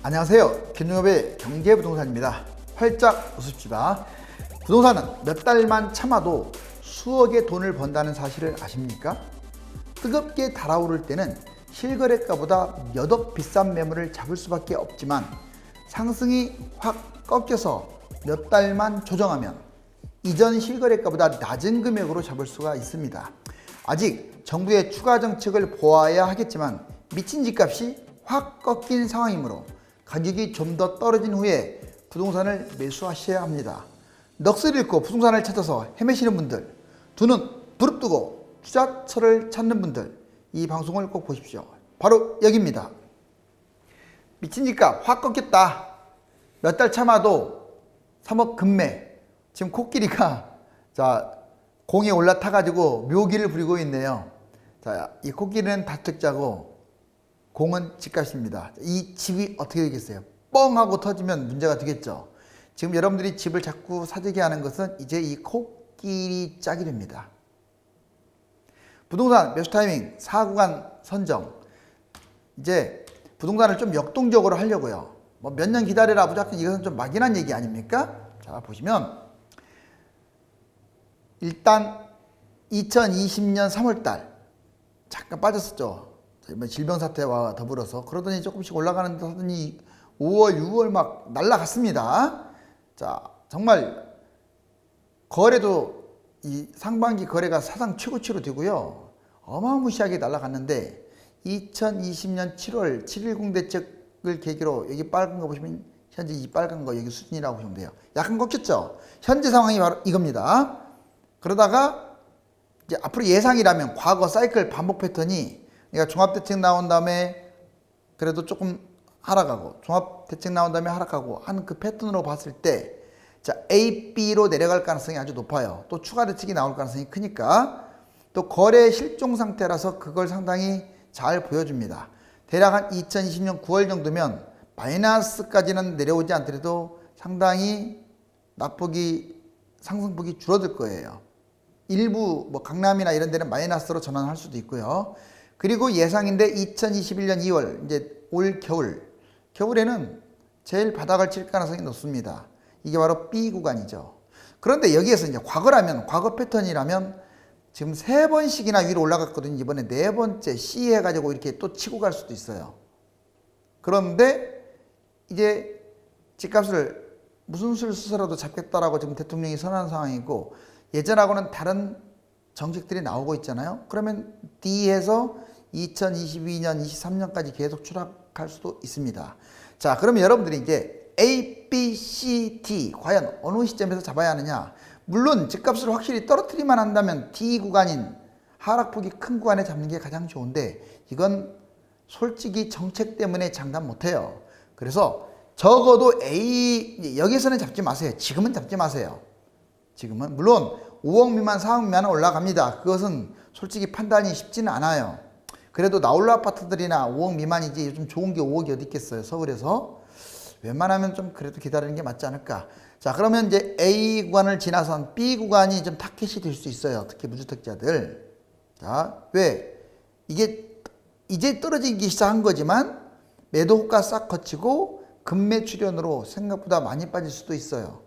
안녕하세요. 김용엽의 경제부동산입니다. 활짝 웃읍시다. 부동산은 몇 달만 참아도 수억의 돈을 번다는 사실을 아십니까? 뜨겁게 달아오를 때는 실거래가보다 몇억 비싼 매물을 잡을 수밖에 없지만 상승이 확 꺾여서 몇 달만 조정하면 이전 실거래가보다 낮은 금액으로 잡을 수가 있습니다. 아직 정부의 추가 정책을 보아야 하겠지만 미친 집값이 확 꺾인 상황이므로 가격이 좀 더 떨어진 후에 부동산을 매수하셔야 합니다. 넋을 잃고 부동산을 찾아서 헤매시는 분들, 두 눈 부릅뜨고 투자처를 찾는 분들, 이 방송을 꼭 보십시오. 바로 여기입니다. 미친 집값 확 꺾였다. 몇 달 참아도 3억 급매. 지금 코끼리가 공에 올라타가지고 묘기를 부리고 있네요. 이 코끼리는 다특자고 공은 집값입니다. 이 집이 어떻게 되겠어요? 뻥 하고 터지면 문제가 되겠죠. 지금 여러분들이 집을 자꾸 사재기 하는 것은 이제 이 코끼리 짝이 됩니다. 부동산 매수 타이밍 4구간 선정. 이제 부동산을 좀 역동적으로 하려고요. 뭐 몇 년 기다려라 무작정 이것은 좀 막연한 얘기 아닙니까? 자, 보시면 일단 2020년 3월달 잠깐 빠졌었죠. 질병 사태와 더불어서. 그러더니 조금씩 올라가는 듯 하더니 5월, 6월 막 날라갔습니다. 자, 정말 거래도 이 상반기 거래가 사상 최고치로 되고요. 어마무시하게 날라갔는데 2020년 7월 7.10 대책을 계기로 여기 빨간 거 보시면 현재 이 빨간 거 여기 수준이라고 보시면 돼요. 약간 꺾였죠. 현재 상황이 바로 이겁니다. 그러다가 이제 앞으로 예상이라면 과거 사이클 반복 패턴이, 그러니까 종합대책 나온 다음에 그래도 조금 하락하고 종합대책 나온 다음에 하락하고 하는 그 패턴으로 봤을 때 A, B로 내려갈 가능성이 아주 높아요. 또 추가 대책이 나올 가능성이 크니까. 또 거래 실종 상태라서 그걸 상당히 잘 보여줍니다. 대략 한 2020년 9월 정도면 마이너스까지는 내려오지 않더라도 상당히 낙폭이 상승폭이 줄어들 거예요. 일부 뭐 강남이나 이런 데는 마이너스로 전환할 수도 있고요. 그리고 예상인데 2021년 2월 이제 올 겨울에는 제일 바닥을 칠 가능성이 높습니다. 이게 바로 B 구간이죠. 그런데 여기에서 이제 과거 패턴이라면 지금 3번씩이나 위로 올라갔거든요. 이번에 4번째 C 해가지고 이렇게 또 치고 갈 수도 있어요. 그런데 이제 집값을 무슨 수를 써서라도 잡겠다라고 지금 대통령이 선언한 상황이고, 예전하고는 다른 정책들이 나오고 있잖아요. 그러면 D에서 2022년, 23년까지 계속 추락할 수도 있습니다. 자, 그러면 여러분들이 이제 A, B, C, D 과연 어느 시점에서 잡아야 하느냐? 물론 집값을 확실히 떨어뜨리만 한다면 D 구간인 하락폭이 큰 구간에 잡는 게 가장 좋은데, 이건 솔직히 정책 때문에 장담 못해요. 그래서 적어도 A, 여기서는 잡지 마세요. 지금은 잡지 마세요. 지금은 물론 5억 미만, 4억 미만은 올라갑니다. 그것은 솔직히 판단이 쉽지는 않아요. 그래도 나홀로 아파트들이나 5억 미만이지 요즘 좋은 게 5억이 어디 있겠어요. 서울에서. 웬만하면 좀 그래도 기다리는 게 맞지 않을까. 자, 그러면 이제 A 구간을 지나선 B 구간이 좀 타켓이 될 수 있어요. 특히 무주택자들. 자, 왜? 이게 이제 떨어지기 시작한 거지만 매도 호가 싹 거치고 급매 출현으로 생각보다 많이 빠질 수도 있어요.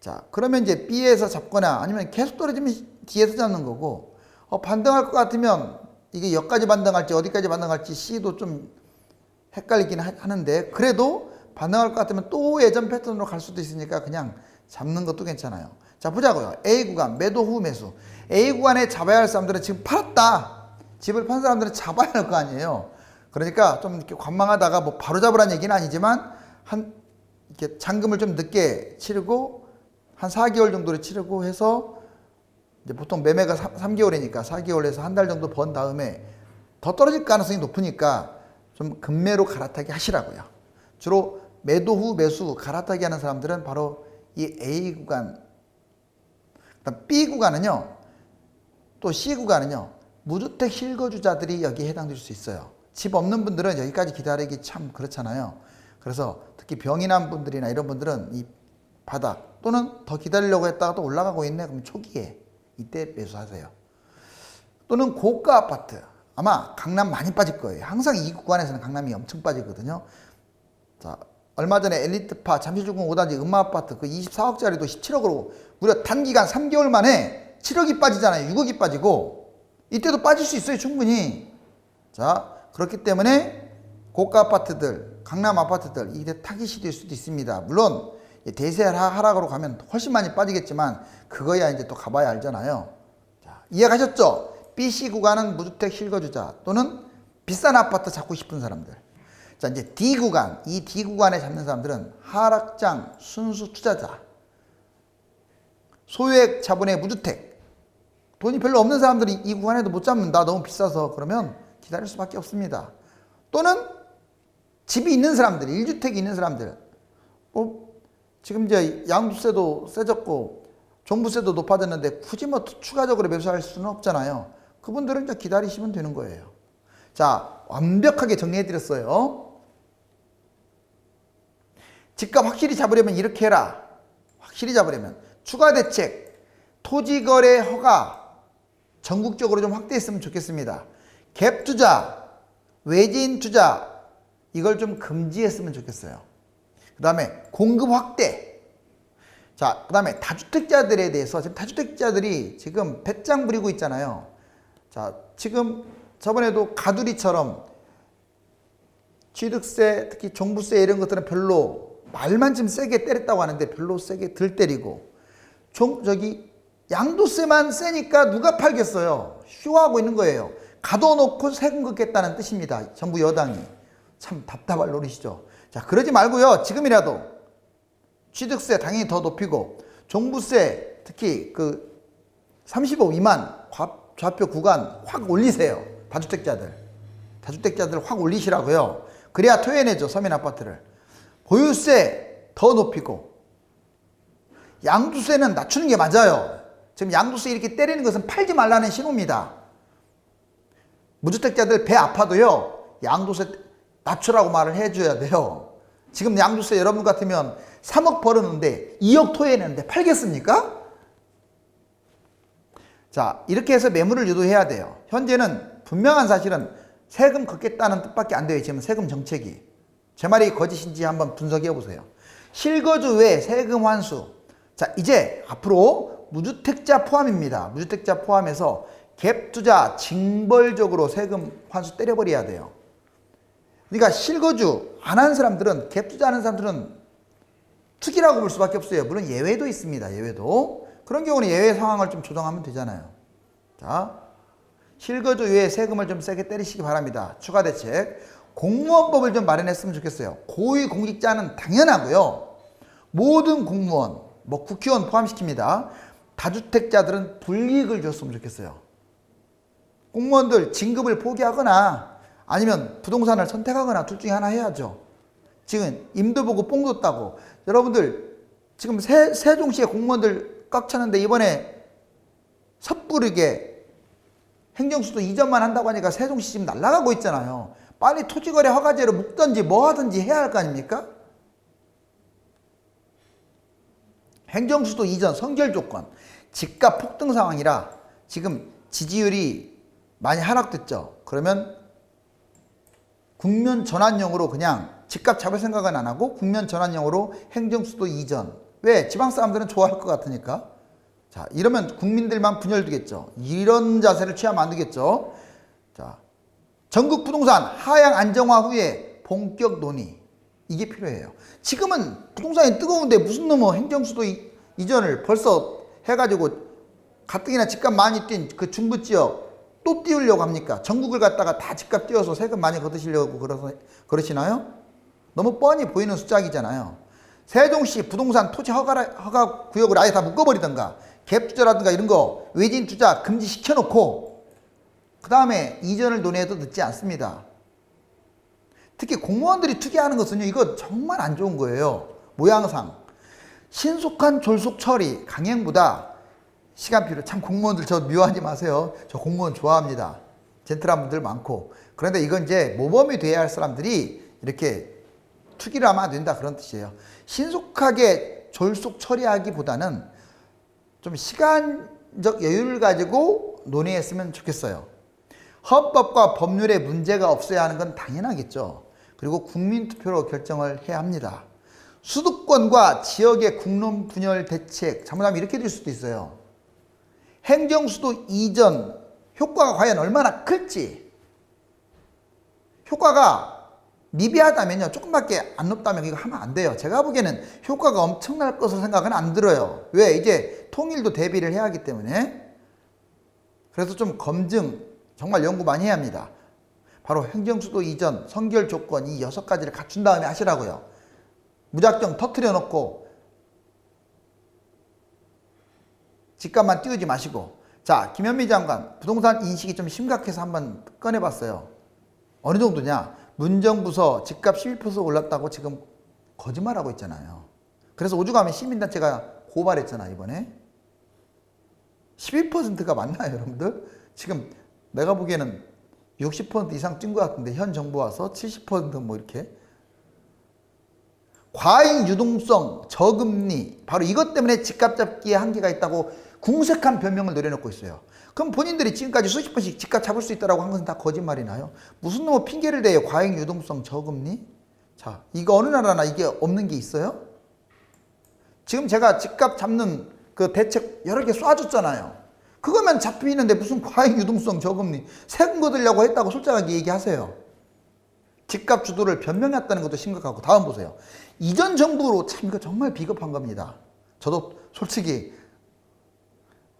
자, 그러면 이제 B에서 잡거나 아니면 계속 떨어지면 D에서 잡는 거고, 반등할 것 같으면 이게 여기까지 반등할지 어디까지 반등할지 C도 좀 헷갈리긴 하는데, 그래도 반등할 것 같으면 또 예전 패턴으로 갈 수도 있으니까 그냥 잡는 것도 괜찮아요. 자, 보자고요. A 구간 매도 후 매수. A 구간에 잡아야 할 사람들은 지금 팔았다. 집을 판 사람들은 잡아야 할 거 아니에요. 그러니까 좀 이렇게 관망하다가 뭐 바로 잡으라는 얘기는 아니지만 이렇게 잔금을 좀 늦게 치르고 한 4개월 정도를 치르고 해서, 이제 보통 매매가 3개월이니까 4개월에서 한 달 정도 번 다음에 더 떨어질 가능성이 높으니까 좀 급매로 갈아타기 하시라고요. 주로 매도 후 매수 갈아타기 하는 사람들은 바로 이 A 구간, 그다음 B 구간은요, 또 C 구간은요, 무주택 실거주자들이 여기에 해당될 수 있어요. 집 없는 분들은 여기까지 기다리기 참 그렇잖아요. 그래서 특히 병이 난 분들이나 이런 분들은 이 바닥 또는 더 기다리려고 했다가 또 올라가고 있네. 그럼 초기에 이때 매수하세요. 또는 고가 아파트. 아마 강남 많이 빠질 거예요. 항상 이 구간에서는 강남이 엄청 빠지거든요. 자, 얼마 전에 엘리트파 잠실중공 5단지 음마아파트 그 24억짜리도 17억으로 무려 단기간 3개월 만에 7억이 빠지잖아요. 6억이 빠지고 이때도 빠질 수 있어요. 충분히. 자, 그렇기 때문에 고가 아파트들, 강남 아파트들 이게 타깃이 될 수도 있습니다. 물론 대세 하락으로 가면 훨씬 많이 빠지겠지만 그거야 이제 또 가봐야 알잖아요. 자, 이해가셨죠? BC 구간은 무주택 실거주자 또는 비싼 아파트 잡고 싶은 사람들. 자, 이제 D 구간, 이 D 구간에 잡는 사람들은 하락장 순수 투자자, 소유액 자본의 무주택, 돈이 별로 없는 사람들이 이 구간에도 못 잡는다. 너무 비싸서. 그러면 기다릴 수밖에 없습니다. 또는 집이 있는 사람들, 1주택이 있는 사람들, 지금 이제 양도세도 세졌고 종부세도 높아졌는데 굳이 뭐 추가적으로 매수할 수는 없잖아요. 그분들은 이제 기다리시면 되는 거예요. 자, 완벽하게 정리해드렸어요. 집값 확실히 잡으려면 이렇게 해라. 확실히 잡으려면 추가 대책, 토지거래 허가 전국적으로 좀 확대했으면 좋겠습니다. 갭 투자, 외진 투자 이걸 좀 금지했으면 좋겠어요. 그 다음에 공급 확대. 자, 그 다음에 다주택자들에 대해서 지금 다주택자들이 지금 배짱 부리고 있잖아요. 자, 지금 저번에도 가두리처럼 취득세, 특히 종부세 이런 것들은 별로 말만 좀 세게 때렸다고 하는데 별로 세게 덜 때리고 양도세만 세니까 누가 팔겠어요. 쇼하고 있는 거예요. 가둬놓고 세금 걷겠다는 뜻입니다. 정부 여당이. 참 답답할 노릇이죠. 자, 그러지 말고요. 지금이라도 취득세 당연히 더 높이고 종부세 특히 그 30억 미만 좌표 구간 확 올리세요. 다주택자들 확 올리시라고요. 그래야 토해내죠. 서민 아파트를. 보유세 더 높이고 양도세는 낮추는 게 맞아요. 지금 양도세 이렇게 때리는 것은 팔지 말라는 신호입니다. 무주택자들 배 아파도요. 양도세 낮추라고 말을 해줘야 돼요. 지금 양도세 여러분 같으면 3억 벌었는데 2억 토해내는데 팔겠습니까? 자, 이렇게 해서 매물을 유도해야 돼요. 현재는 분명한 사실은 세금 걷겠다는 뜻밖에 안 돼요. 지금 세금 정책이. 제 말이 거짓인지 한번 분석해 보세요. 실거주 외 세금 환수. 자, 이제 앞으로 무주택자 포함입니다. 무주택자 포함해서 갭 투자 징벌적으로 세금 환수 때려버려야 돼요. 그러니까 실거주 안 하는 사람들은, 갭 투자하는 사람들은 투기라고 볼 수밖에 없어요. 물론 예외도 있습니다. 예외도. 그런 경우는 예외 상황을 좀 조정하면 되잖아요. 자, 실거주 외에 세금을 좀 세게 때리시기 바랍니다. 추가 대책. 공무원법을 좀 마련했으면 좋겠어요. 고위공직자는 당연하고요. 모든 공무원, 뭐 국회의원 포함시킵니다. 다주택자들은 불이익을 줬으면 좋겠어요. 공무원들 진급을 포기하거나 아니면 부동산을 선택하거나 둘 중에 하나 해야죠. 지금 임도 보고 뽕 뒀다고. 여러분들 지금 세종시의 공무원들 꽉 차는데 이번에 섣부르게 행정수도 이전만 한다고 하니까 세종시 지금 날아가고 있잖아요. 빨리 토지거래 허가제로 묶든지 뭐 하든지 해야 할 거 아닙니까? 행정수도 이전 선결 조건, 집값 폭등 상황이라 지금 지지율이 많이 하락됐죠. 그러면 국면 전환용으로 그냥 집값 잡을 생각은 안 하고 국면 전환용으로 행정수도 이전. 왜? 지방 사람들은 좋아할 것 같으니까. 자, 이러면 국민들만 분열되겠죠. 이런 자세를 취하면 안 되겠죠. 자, 전국 부동산 하향 안정화 후에 본격 논의. 이게 필요해요. 지금은 부동산이 뜨거운데 무슨 놈의 행정수도 이전을 벌써 해가지고 가뜩이나 집값 많이 뛴 그 중부지역 또 띄우려고 합니까? 전국을 갖다가 다 집값 띄워서 세금 많이 걷으시려고 그러시나요? 너무 뻔히 보이는 숫자이잖아요. 세종시 부동산 토지 허가 구역을 아예 다 묶어버리던가 갭 투자라든가 이런 거 외진 투자 금지시켜놓고 그 다음에 이전을 논의해도 늦지 않습니다. 특히 공무원들이 투기하는 것은요, 이거 정말 안 좋은 거예요. 모양상. 신속한 졸속 처리, 강행보다 시간 필요. 참 공무원들 저 미워하지 마세요. 저 공무원 좋아합니다. 젠틀한 분들 많고. 그런데 이건 이제 모범이 돼야 할 사람들이 이렇게 투기를 하면 안 된다 그런 뜻이에요. 신속하게 졸속 처리하기보다는 좀 시간적 여유를 가지고 논의했으면 좋겠어요. 헌법과 법률에 문제가 없어야 하는 건 당연하겠죠. 그리고 국민투표로 결정을 해야 합니다. 수도권과 지역의 국론 분열 대책 잘못하면 이렇게 될 수도 있어요. 행정수도 이전 효과가 과연 얼마나 클지. 효과가 미비하다면요, 조금밖에 안 높다면 이거 하면 안 돼요. 제가 보기에는 효과가 엄청날 것으로 생각은 안 들어요. 왜? 이제 통일도 대비를 해야 하기 때문에. 그래서 좀 검증, 정말 연구 많이 해야 합니다. 바로 행정수도 이전, 선결 조건 이 6가지를 갖춘 다음에 하시라고요. 무작정 터트려 놓고 집값만 띄우지 마시고. 자, 김현미 장관, 부동산 인식이 좀 심각해서 한번 꺼내봤어요. 어느 정도냐? 문정부서 집값 12% 올랐다고 지금 거짓말하고 있잖아요. 그래서 오죽하면 시민단체가 고발했잖아, 이번에. 12%가 맞나요, 여러분들? 지금 내가 보기에는 60% 이상 찐 것 같은데, 현 정부 와서 70% 이렇게. 과잉 유동성, 저금리, 바로 이것 때문에 집값 잡기에 한계가 있다고 궁색한 변명을 내려놓고 있어요. 그럼 본인들이 지금까지 수십 번씩 집값 잡을 수 있다고 한 것은 다 거짓말이나요? 무슨 놈의 핑계를 대요? 과잉 유동성, 저금리? 자, 이거 어느 나라나 이게 없는 게 있어요? 지금 제가 집값 잡는 그 대책 여러 개 쏴줬잖아요. 그거면 잡히는데 무슨 과잉 유동성, 저금리, 세금 거두려고 했다고 솔직하게 얘기하세요. 집값 주도를 변명했다는 것도 심각하고. 다음 보세요. 이전 정부로 참 이거 정말 비겁한 겁니다. 저도 솔직히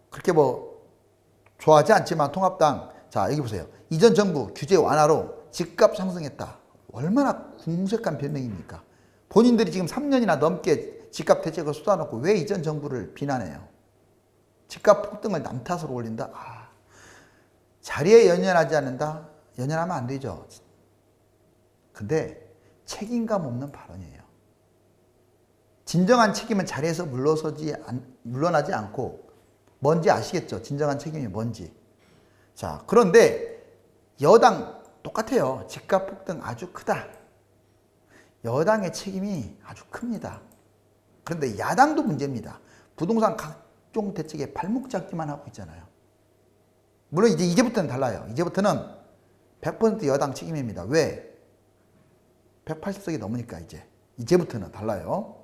그렇게 좋아하지 않지만 통합당, 자 여기 보세요. 이전 정부 규제 완화로 집값 상승했다. 얼마나 궁색한 변명입니까? 본인들이 지금 3년이나 넘게 집값 대책을 쏟아놓고 왜 이전 정부를 비난해요? 집값 폭등을 남 탓으로 올린다? 자리에 연연하지 않는다? 연연하면 안 되죠. 근데 책임감 없는 발언이에요. 진정한 책임은 자리에서 물러나지 않고, 뭔지 아시겠죠? 진정한 책임이 뭔지. 자, 그런데 여당 똑같아요. 집값 폭등 아주 크다. 여당의 책임이 아주 큽니다. 그런데 야당도 문제입니다. 부동산 각종 대책에 발목 잡기만 하고 있잖아요. 물론 이제부터는 달라요. 이제부터는 100% 여당 책임입니다. 왜? 180석이 넘으니까 이제부터는 달라요.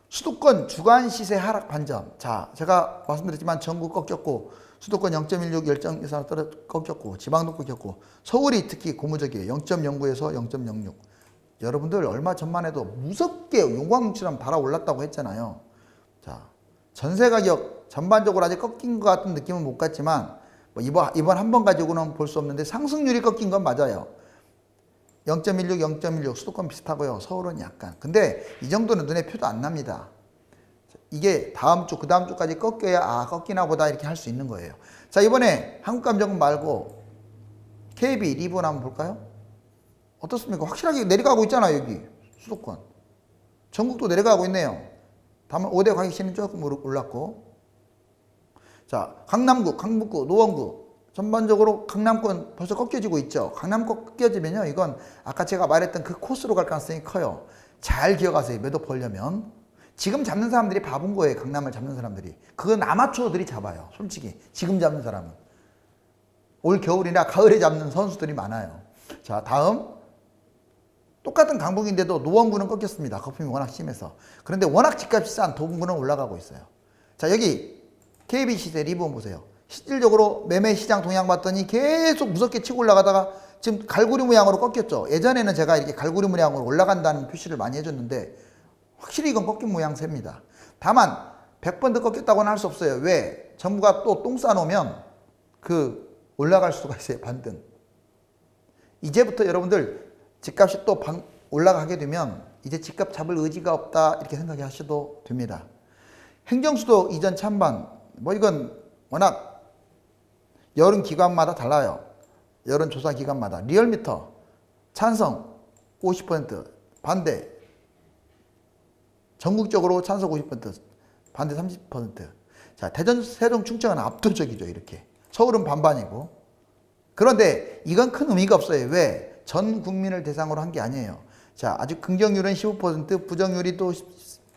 수도권 주간 시세 하락 반전. 자, 제가 말씀드렸지만 전국 꺾였고, 수도권 0.16 열정 예산 꺾였고, 지방도 꺾였고, 서울이 특히 고무적이에요. 0.09에서 0.06. 여러분들 얼마 전만 해도 무섭게 용광처럼 달아올랐다고 했잖아요. 자, 전세 가격 전반적으로 아직 꺾인 것 같은 느낌은 못 갔지만, 이번 한 번 가지고는 볼 수 없는데 상승률이 꺾인 건 맞아요. 0.16, 0.16 수도권 비슷하고요. 서울은 약간. 근데 이 정도는 눈에 표도 안 납니다. 이게 다음 주, 그 다음 주까지 꺾여야 꺾이나 보다 이렇게 할 수 있는 거예요. 자, 이번에 한국감정은 말고 KB 리본 한번 볼까요? 어떻습니까? 확실하게 내려가고 있잖아요, 여기 수도권. 전국도 내려가고 있네요. 다만 5대 가격시는 조금 올랐고. 자, 강남구, 강북구, 노원구. 전반적으로 강남권 벌써 꺾여지고 있죠. 강남권 꺾여지면요, 이건 아까 제가 말했던 그 코스로 갈 가능성이 커요. 잘 기억하세요. 매도 보려면. 지금 잡는 사람들이 바본 거예요. 강남을 잡는 사람들이. 그건 아마추어들이 잡아요. 솔직히 지금 잡는 사람은. 올 겨울이나 가을에 잡는 선수들이 많아요. 자, 다음. 똑같은 강북인데도 노원구는 꺾였습니다. 거품이 워낙 심해서. 그런데 워낙 집값이 싼 도봉구는 올라가고 있어요. 자, 여기 KB 시세 리본 보세요. 실질적으로 매매 시장 동향 봤더니 계속 무섭게 치고 올라가다가 지금 갈고리 모양으로 꺾였죠. 예전에는 제가 이렇게 갈고리 모양으로 올라간다는 표시를 많이 해줬는데 확실히 이건 꺾인 모양새입니다. 다만 100번 더 꺾였다고는 할 수 없어요. 왜? 정부가 또 똥 싸놓으면 올라갈 수가 있어요. 반등. 이제부터 여러분들 집값이 또 올라가게 되면 이제 집값 잡을 의지가 없다 이렇게 생각하셔도 됩니다. 행정수도 이전 찬반 이건 워낙 여론 기관마다 달라요. 여론 조사 기관마다. 리얼미터 찬성 50%, 반대. 전국적으로 찬성 50%, 반대 30%. 자, 대전, 세종, 충청은 압도적이죠, 이렇게. 서울은 반반이고. 그런데 이건 큰 의미가 없어요. 왜? 전 국민을 대상으로 한 게 아니에요. 자, 아주 긍정률은 15%, 부정률이 또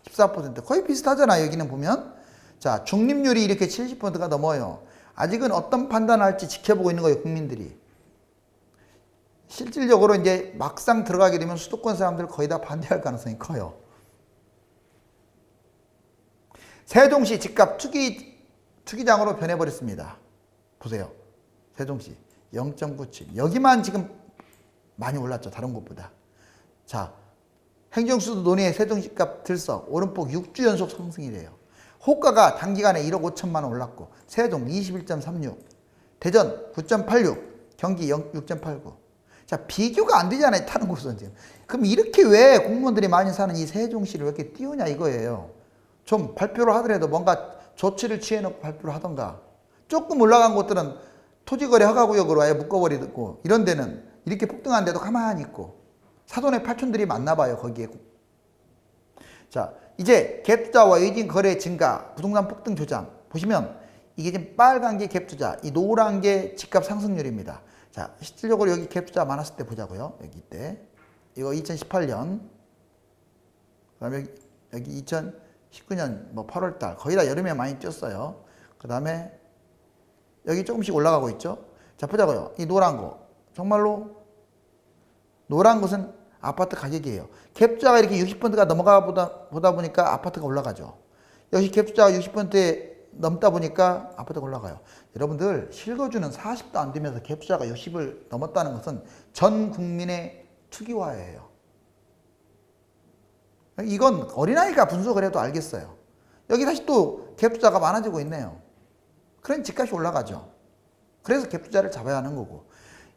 14%. 거의 비슷하잖아요, 여기는 보면. 자, 중립률이 이렇게 70%가 넘어요. 아직은 어떤 판단을 할지 지켜보고 있는 거예요, 국민들이. 실질적으로 이제 막상 들어가게 되면 수도권 사람들 거의 다 반대할 가능성이 커요. 세종시 집값 투기장으로 변해버렸습니다. 보세요. 세종시 0.97. 여기만 지금 많이 올랐죠. 다른 곳보다. 자, 행정수도 논의의 세종시 값 들썩 오름폭 6주 연속 상승이래요. 호가가 단기간에 1억 5천만 원 올랐고 세종 21.36, 대전 9.86, 경기 6.89. 자, 비교가 안 되잖아요. 다른 곳은 지금. 그럼 이렇게 왜 공무원들이 많이 사는 이 세종시를 왜 이렇게 띄우냐 이거예요. 좀 발표를 하더라도 뭔가 조치를 취해놓고 발표를 하던가. 조금 올라간 곳들은 토지거래 허가구역으로 아예 묶어버리고 이런 데는 이렇게 폭등한 데도 가만히 있고 사돈의 팔촌들이 많나 봐요. 거기에. 자, 이제 갭투자와 외진 거래 증가, 부동산 폭등 조장. 보시면 이게 지금 빨간 게 갭투자, 이 노란 게 집값 상승률입니다. 자, 실질적으로 여기 갭투자 많았을 때 보자고요. 여기 이때. 이거 2018년. 그 다음에 여기 2019년 뭐 8월달. 거의 다 여름에 많이 뛰었어요. 그 다음에 여기 조금씩 올라가고 있죠. 자, 보자고요. 이 노란 거. 정말로 노란 것은 아파트 가격이에요. 갭투자가 이렇게 60%가 넘어가 보다 보니까 아파트가 올라가죠. 역시 갭투자가 60%에 넘다 보니까 아파트가 올라가요. 여러분들 실거주는 40도 안 되면서 갭투자가 60을 넘었다는 것은 전 국민의 투기화예요. 이건 어린아이가 분석을 해도 알겠어요. 여기 다시 또 갭투자가 많아지고 있네요. 그럼 집값이 올라가죠. 그래서 갭투자를 잡아야 하는 거고.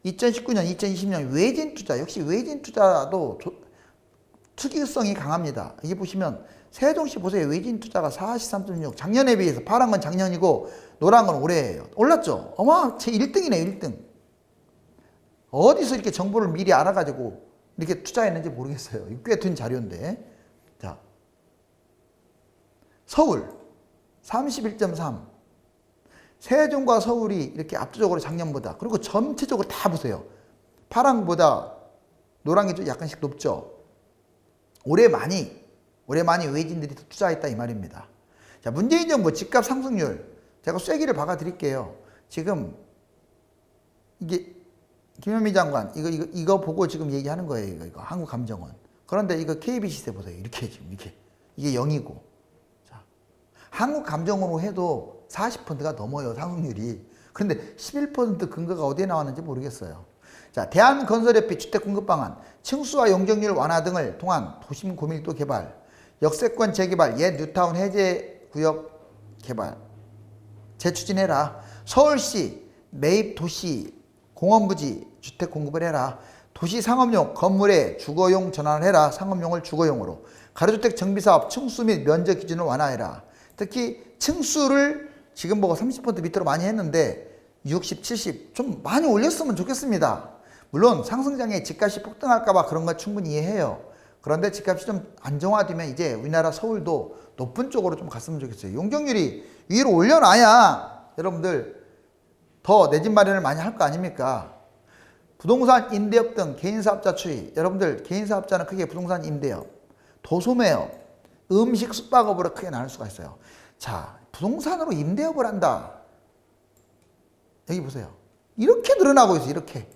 2019년, 2020년 외진 투자, 역시 외진 투자도 투기성이 강합니다. 여기 보시면 세종시 보세요. 외진 투자가 43.6. 작년에 비해서 파란 건 작년이고 노란 건 올해예요. 올랐죠? 어마, 제 1등이네요, 1등. 어디서 이렇게 정보를 미리 알아가지고 이렇게 투자했는지 모르겠어요. 꽤 된 자료인데. 자, 서울 31.3. 세종과 서울이 이렇게 압도적으로 작년보다, 그리고 전체적으로 다 보세요. 파랑보다 노란 게 좀 약간씩 높죠. 올해 많이 외진들이 투자했다 이 말입니다. 자, 문재인 정부 집값 상승률 제가 쐐기를 박아 드릴게요. 지금 이게 김현미 장관 이거 보고 지금 얘기하는 거예요. 이거 한국감정원. 그런데 이거 KBC세 보세요. 이렇게 지금 이렇게 이게 0이고. 자, 한국감정원으로 해도 40%가 넘어요, 상승률이. 그런데 11% 근거가 어디에 나왔는지 모르겠어요. 자, 대한건설협회 주택공급방안, 층수와 용적률 완화 등을 통한 도심 고밀도 개발, 역세권 재개발, 옛 뉴타운 해제구역 개발 재추진해라. 서울시 매입 도시 공원부지 주택 공급을 해라. 도시 상업용 건물의 주거용 전환을 해라. 상업용을 주거용으로. 가로주택 정비사업 층수 및 면적 기준을 완화해라. 특히 층수를 지금 보고 30% 밑으로 많이 했는데 60, 70 좀 많이 올렸으면 좋겠습니다. 물론 상승장에 집값이 폭등할까봐 그런 거 충분히 이해해요. 그런데 집값이 좀 안정화되면 이제 우리나라 서울도 높은 쪽으로 좀 갔으면 좋겠어요. 용적률이 위로 올려놔야 여러분들 더 내 집 마련을 많이 할 거 아닙니까? 부동산 임대업 등 개인사업자 추이. 여러분들 개인사업자는 크게 부동산 임대업, 도소매업, 음식 숙박업으로 크게 나눌 수가 있어요. 자, 부동산으로 임대업을 한다. 여기 보세요. 이렇게 늘어나고 있어요. 이렇게.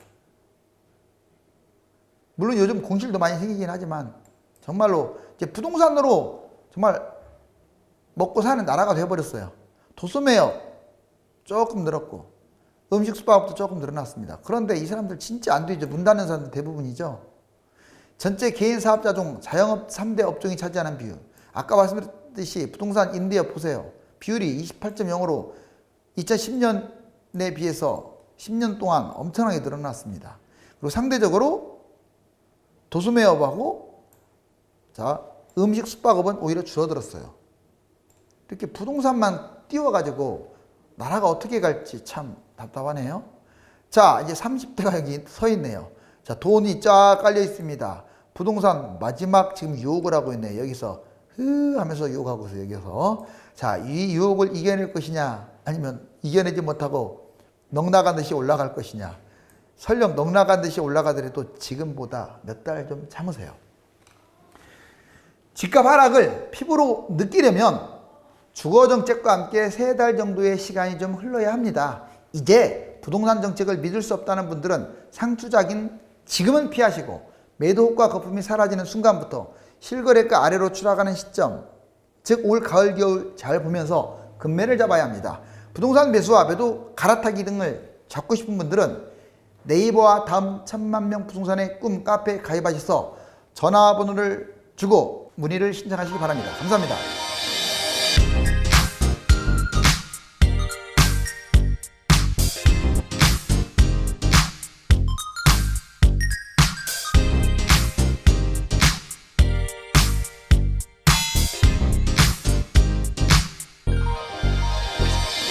물론 요즘 공실도 많이 생기긴 하지만 정말로 이제 부동산으로 정말 먹고 사는 나라가 되어버렸어요. 도소매업 조금 늘었고 음식 숙박업도 조금 늘어났습니다. 그런데 이 사람들 진짜 안 되죠. 문 닫는 사람들 대부분이죠. 전체 개인 사업자 중 자영업 3대 업종이 차지하는 비율. 아까 말씀드렸듯이 부동산 임대업 보세요. 비율이 28.0으로 2010년에 비해서 10년 동안 엄청나게 늘어났습니다. 그리고 상대적으로 도소매업하고 자, 음식 숙박업은 오히려 줄어들었어요. 이렇게 부동산만 띄워가지고 나라가 어떻게 갈지 참 답답하네요. 자, 이제 30대가 여기 서 있네요. 자, 돈이 쫙 깔려 있습니다. 부동산 마지막 지금 유혹을 하고 있네요. 여기서 하면서 유혹하고 있어요. 여기서. 자, 이 유혹을 이겨낼 것이냐 아니면 이겨내지 못하고 넉나간 듯이 올라갈 것이냐. 설령 넉나간 듯이 올라가더라도 지금보다 몇 달 좀 참으세요. 집값 하락을 피부로 느끼려면 주거정책과 함께 3달 정도의 시간이 좀 흘러야 합니다. 이제 부동산 정책을 믿을 수 없다는 분들은 상투적인 지금은 피하시고 매도 호가 거품이 사라지는 순간부터 실거래가 아래로 추락하는 시점, 즉 올 가을 겨울 잘 보면서 금매를 잡아야 합니다. 부동산 매수와 매도 갈아타기 등을 잡고 싶은 분들은 네이버와 다음 1000만 명 부동산의 꿈 카페에 가입하셔서 전화번호를 주고 문의를 신청하시기 바랍니다. 감사합니다.